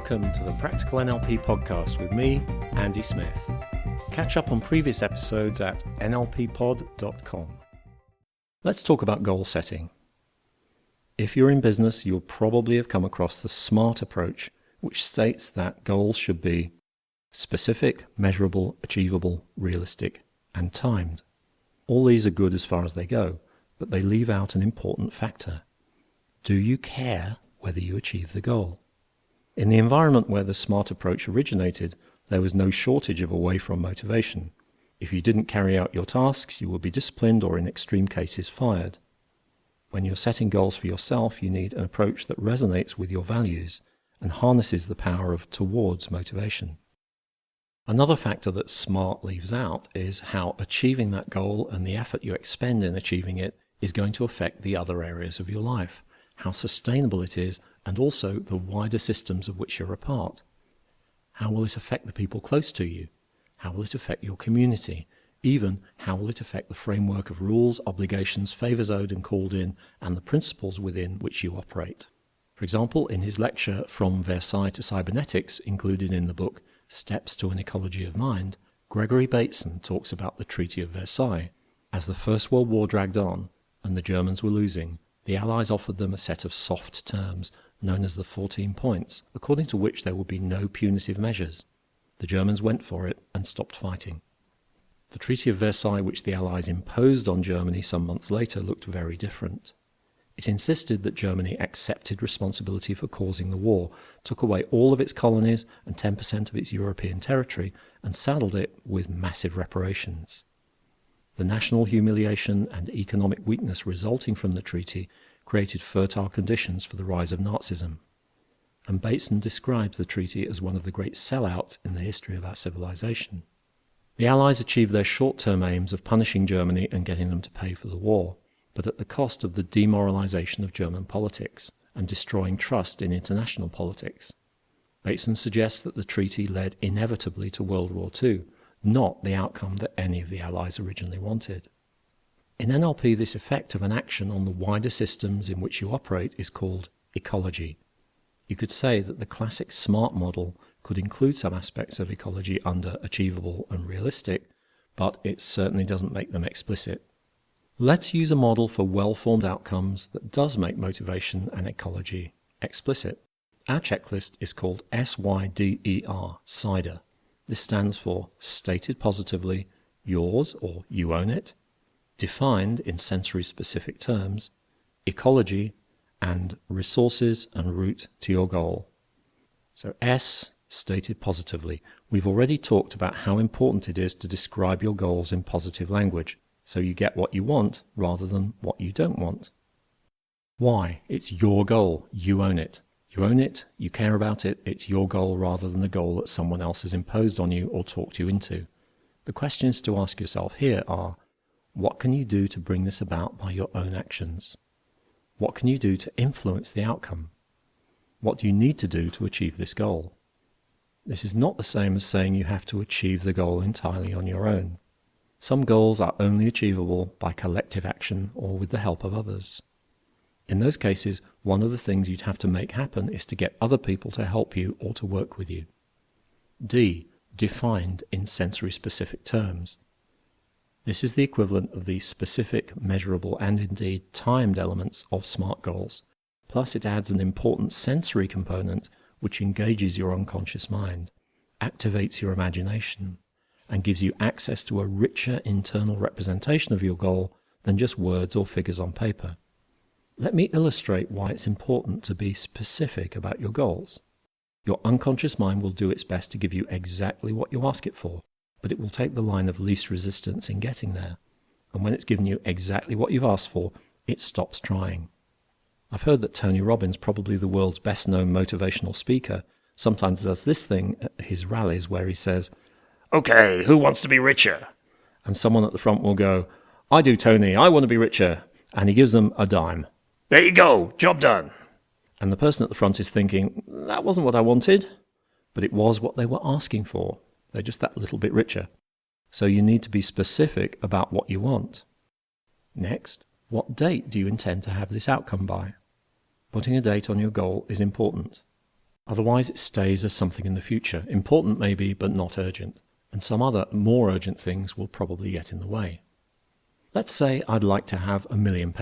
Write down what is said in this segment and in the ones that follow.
Welcome to the Practical NLP podcast with me, Andy Smith. Catch up on previous episodes at nlppod.com. Let's talk about goal setting. If you're in business, you'll probably have come across the SMART approach, which states that goals should be specific, measurable, achievable, realistic, and timed. All these are good as far as they go, but they leave out an important factor. Do you care whether you achieve the goal? In the environment where the SMART approach originated, there was no shortage of away from motivation. If you didn't carry out your tasks, you would be disciplined or in extreme cases fired. When you're setting goals for yourself, you need an approach that resonates with your values and harnesses the power of towards motivation. Another factor that SMART leaves out is how achieving that goal and the effort you expend in achieving it is going to affect the other areas of your life, how sustainable it is, and also the wider systems of which you're a part. How will it affect the people close to you? How will it affect your community? Even how will it affect the framework of rules, obligations, favours owed and called in, and the principles within which you operate? For example, in his lecture From Versailles to Cybernetics, included in the book Steps to an Ecology of Mind, Gregory Bateson talks about the Treaty of Versailles. As the First World War dragged on and the Germans were losing, the Allies offered them a set of soft terms known as the 14 points, according to which there would be no punitive measures. The Germans went for it and stopped fighting. The Treaty of Versailles, which the Allies imposed on Germany some months later, looked very different. It insisted that Germany accepted responsibility for causing the war, took away all of its colonies and 10% of its European territory, and saddled it with massive reparations. The national humiliation and economic weakness resulting from the treaty created fertile conditions for the rise of Nazism. And Bateson describes the treaty as one of the great sellouts in the history of our civilization. The Allies achieved their short-term aims of punishing Germany and getting them to pay for the war, but at the cost of the demoralization of German politics and destroying trust in international politics. Bateson suggests that the treaty led inevitably to World War II, not the outcome that any of the Allies originally wanted. In NLP, this effect of an action on the wider systems in which you operate is called ecology. You could say that the classic SMART model could include some aspects of ecology under achievable and realistic, but it certainly doesn't make them explicit. Let's use a model for well-formed outcomes that does make motivation and ecology explicit. Our checklist is called SYDER, SYDER. This stands for stated positively, yours or you own it, defined in sensory-specific terms, ecology, and resources and route to your goal. So S, stated positively. We've already talked about how important it is to describe your goals in positive language, so you get what you want rather than what you don't want. Why? It's your goal. You own it. You own it, you care about it, it's your goal rather than the goal that someone else has imposed on you or talked you into. The questions to ask yourself here are, what can you do to bring this about by your own actions? What can you do to influence the outcome? What do you need to do to achieve this goal? This is not the same as saying you have to achieve the goal entirely on your own. Some goals are only achievable by collective action or with the help of others. In those cases, one of the things you'd have to make happen is to get other people to help you or to work with you. D, defined in sensory-specific terms. This is the equivalent of the specific, measurable, and indeed timed elements of SMART goals. Plus it adds an important sensory component which engages your unconscious mind, activates your imagination, and gives you access to a richer internal representation of your goal than just words or figures on paper. Let me illustrate why it's important to be specific about your goals. Your unconscious mind will do its best to give you exactly what you ask it for, but it will take the line of least resistance in getting there. And when it's given you exactly what you've asked for, it stops trying. I've heard that Tony Robbins, probably the world's best-known motivational speaker, sometimes does this thing at his rallies where he says, "Okay, who wants to be richer?" And someone at the front will go, "I do, Tony, I want to be richer." And he gives them a dime. "There you go, job done." And the person at the front is thinking, that wasn't what I wanted, but it was what they were asking for. They're just that little bit richer. So you need to be specific about what you want. Next, what date do you intend to have this outcome by? Putting a date on your goal is important. Otherwise it stays as something in the future, important maybe, but not urgent, and some other more urgent things will probably get in the way. Let's say I'd like to have £1 million.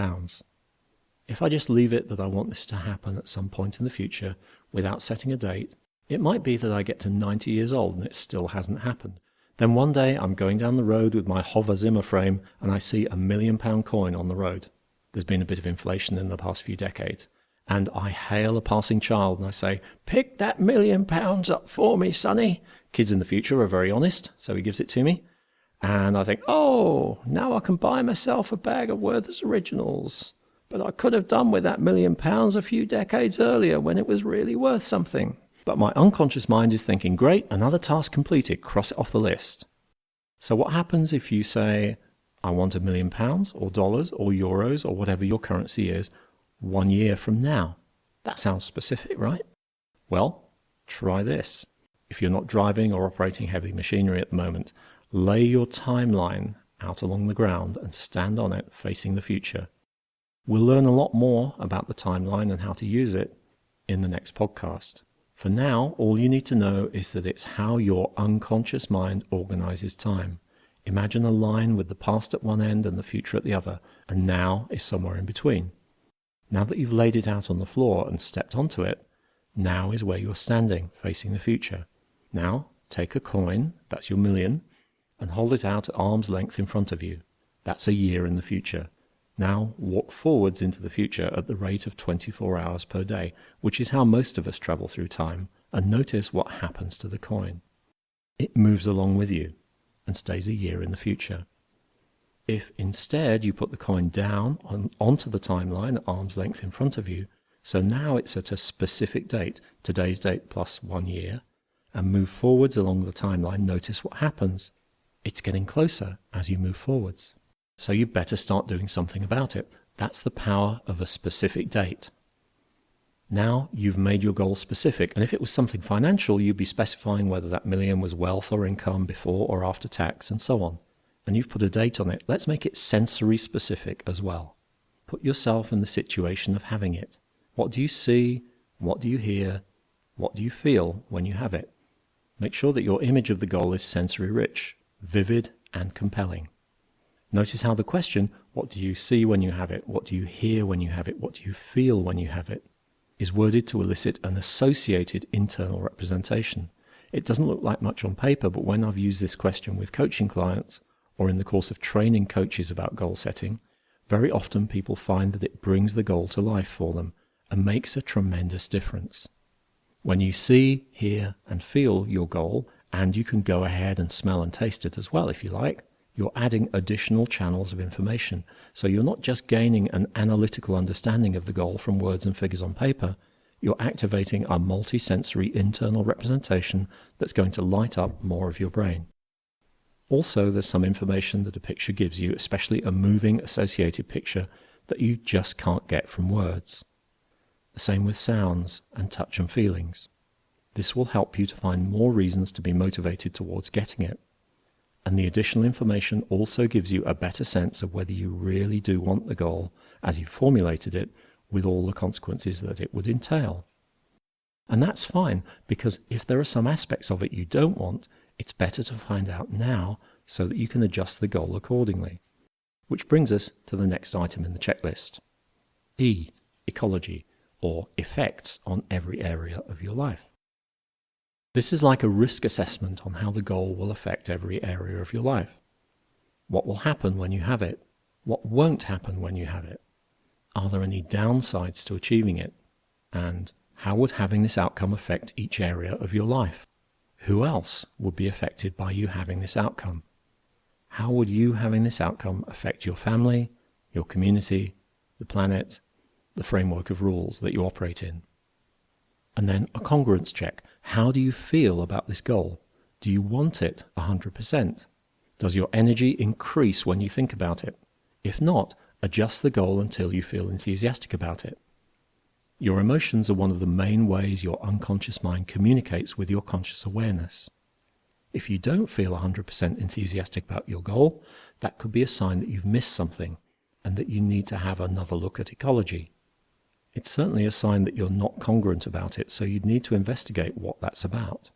If I just leave it that I want this to happen at some point in the future without setting a date, it might be that I get to 90 years old and it still hasn't happened. Then one day I'm going down the road with my Hover Zimmer frame and I see £1 million coin on the road. There's been a bit of inflation in the past few decades. And I hail a passing child and I say, "Pick that £1 million up for me, sonny." Kids in the future are very honest, so he gives it to me. And I think, oh, now I can buy myself a bag of Werther's Originals. But I could have done with that £1 million a few decades earlier when it was really worth something. But my unconscious mind is thinking, great, another task completed, cross it off the list. So what happens if you say, I want £1 million or dollars or euros or whatever your currency is 1 year from now? That sounds specific, right? Well, try this. If you're not driving or operating heavy machinery at the moment, lay your timeline out along the ground and stand on it facing the future. We'll learn a lot more about the timeline and how to use it in the next podcast. For now, all you need to know is that it's how your unconscious mind organizes time. Imagine a line with the past at one end and the future at the other, and now is somewhere in between. Now that you've laid it out on the floor and stepped onto it, now is where you're standing, facing the future. Now, take a coin, that's your million, and hold it out at arm's length in front of you. That's a year in the future. Now walk forwards into the future at the rate of 24 hours per day, which is how most of us travel through time, and notice what happens to the coin. It moves along with you and stays a year in the future. If instead you put the coin down onto the timeline at arm's length in front of you, so now it's at a specific date, today's date plus 1 year, and move forwards along the timeline, notice what happens. It's getting closer as you move forwards. So you better start doing something about it. That's the power of a specific date. Now you've made your goal specific, and if it was something financial, you'd be specifying whether that million was wealth or income before or after tax, and so on. And you've put a date on it. Let's make it sensory specific as well. Put yourself in the situation of having it. What do you see? What do you hear? What do you feel when you have it? Make sure that your image of the goal is sensory rich, vivid, and compelling. Notice how the question, what do you see when you have it? What do you hear when you have it? What do you feel when you have it? Is worded to elicit an associated internal representation. It doesn't look like much on paper, but when I've used this question with coaching clients, or in the course of training coaches about goal setting, very often people find that it brings the goal to life for them and makes a tremendous difference. When you see, hear, and feel your goal, and you can go ahead and smell and taste it as well if you like, you're adding additional channels of information. So you're not just gaining an analytical understanding of the goal from words and figures on paper, you're activating a multisensory internal representation that's going to light up more of your brain. Also, there's some information that a picture gives you, especially a moving associated picture, that you just can't get from words. The same with sounds and touch and feelings. This will help you to find more reasons to be motivated towards getting it. And the additional information also gives you a better sense of whether you really do want the goal as you formulated it, with all the consequences that it would entail. And that's fine, because if there are some aspects of it you don't want, it's better to find out now so that you can adjust the goal accordingly. Which brings us to the next item in the checklist. E, ecology, or effects on every area of your life. This is like a risk assessment on how the goal will affect every area of your life. What will happen when you have it? What won't happen when you have it? Are there any downsides to achieving it? And how would having this outcome affect each area of your life? Who else would be affected by you having this outcome? How would you having this outcome affect your family, your community, the planet, the framework of rules that you operate in? And then a congruence check. How do you feel about this goal? Do you want it 100%? Does your energy increase when you think about it? If not, adjust the goal until you feel enthusiastic about it. Your emotions are one of the main ways your unconscious mind communicates with your conscious awareness. If you don't feel 100% enthusiastic about your goal, that could be a sign that you've missed something and that you need to have another look at ecology. It's certainly a sign that you're not congruent about it, so you'd need to investigate what that's about.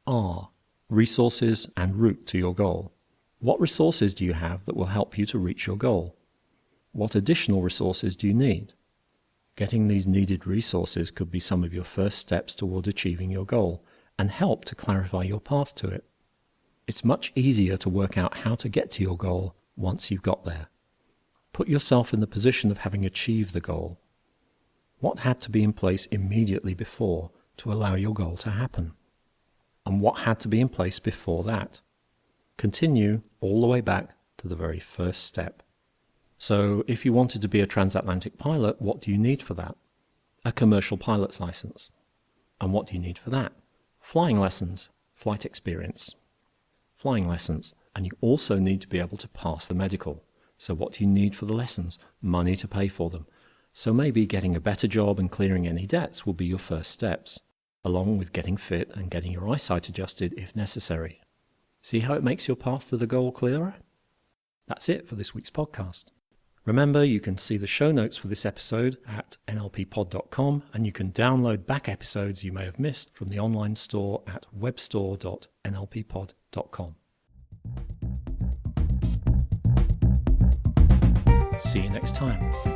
R. Resources and route to your goal. What resources do you have that will help you to reach your goal? What additional resources do you need? Getting these needed resources could be some of your first steps toward achieving your goal and help to clarify your path to it. It's much easier to work out how to get to your goal once you've got there. Put yourself in the position of having achieved the goal. What had to be in place immediately before to allow your goal to happen? And what had to be in place before that? Continue all the way back to the very first step. So if you wanted to be a transatlantic pilot, what do you need for that? A commercial pilot's license. And what do you need for that? Flying lessons, flight experience. Flying lessons. And you also need to be able to pass the medical. So what do you need for the lessons? Money to pay for them. So maybe getting a better job and clearing any debts will be your first steps, along with getting fit and getting your eyesight adjusted if necessary. See how it makes your path to the goal clearer? That's it for this week's podcast. Remember, you can see the show notes for this episode at nlppod.com, and you can download back episodes you may have missed from the online store at webstore.nlppod.com. See you next time.